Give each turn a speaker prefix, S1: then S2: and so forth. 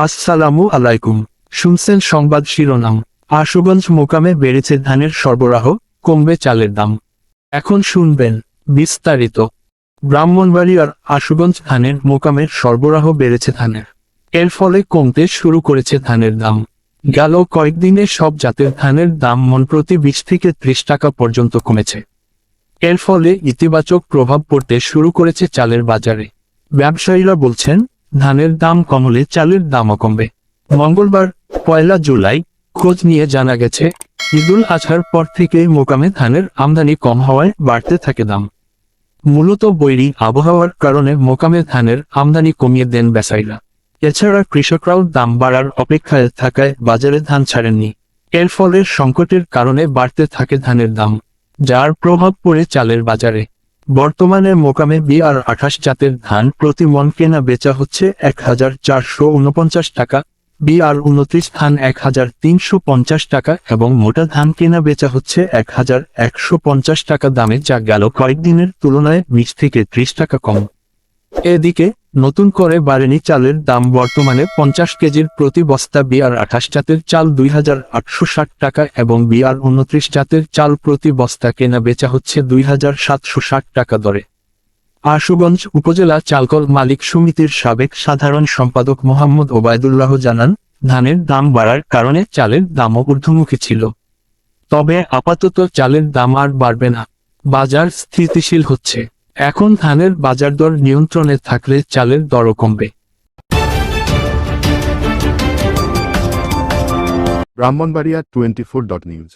S1: আসসালামু আলাইকুম। শুনছেন সংবাদ শিরোনাম। আশুগঞ্জ মোকামে বেড়েছে ধানের সরবরাহ, কমবে চালের দাম। এখন শুনবেন বিস্তারিত। ব্রাহ্মণবাড়িয়ার আশুগঞ্জ ধানের মোকামের সরবরাহ বেড়েছে ধানের। এর ফলে কমতে শুরু করেছে ধানের দাম। গেল কয়েকদিনে সব জাতের ধানের দাম মণ প্রতি 20 থেকে 30 টাকা পর্যন্ত কমেছে। এর ফলে ইতিবাচক প্রভাব পড়তে শুরু করেছে চালের বাজারে। ব্যবসায়ীরা বলছেন, ধানের দাম কমলে চালের দামও কমবে। মঙ্গলবার 1 জুলাই খোঁজ নিয়ে জানা গেছে, ঈদুল আজহার পর থেকে মোকামে ধানের আমদানি কম হওয়ায় বাড়তে থাকে দাম। মূলত বৈরী আবহাওয়ার কারণে মোকামে ধানের আমদানি কমিয়ে দেন ব্যবসায়ীরা। এছাড়া কৃষকরাও দাম বাড়ার অপেক্ষায় থাকায় বাজারে ধান ছাড়েননি। এর ফলে সংকটের কারণে বাড়তে থাকে ধানের দাম, যার প্রভাব পড়ে চালের বাজারে। বর্তমানে মোকামে BR-28 জাতের ধান প্রতি মণ কেনা বেচা হচ্ছে 1449 টাকা, BR-29 ধান 1350 টাকা এবং মোটা ধান কেনা বেচা হচ্ছে 1150 টাকা দামে, যা গেল কয়েকদিনের তুলনায় 20 থেকে 30 টাকা কম। এদিকে নতুন করে বাড়েনি চালের দাম। বর্তমানে 50 কেজির প্রতি বস্তা BR-28 জাতের চাল 2860 টাকা এবং BR-29 জাতের চাল প্রতি বস্তা কেনা বেচা হচ্ছে 2760 টাকা দরে। আশুগঞ্জ উপজেলা চালকল মালিক সমিতির সাবেক সাধারণ সম্পাদক মোহাম্মদ ওবায়দুল্লাহ জানান, ধানের দাম বাড়ার কারণে চালের দামও ঊর্ধ্বমুখী ছিল। তবে আপাতত চালের দাম আর বাড়বে না, বাজার স্থিতিশীল হচ্ছে। এখন ধানের বাজার দর নিয়ন্ত্রণে থাকলে চালের দরও কমবে।
S2: ব্রাহ্মণবাড়িয়া 24.নিউজ।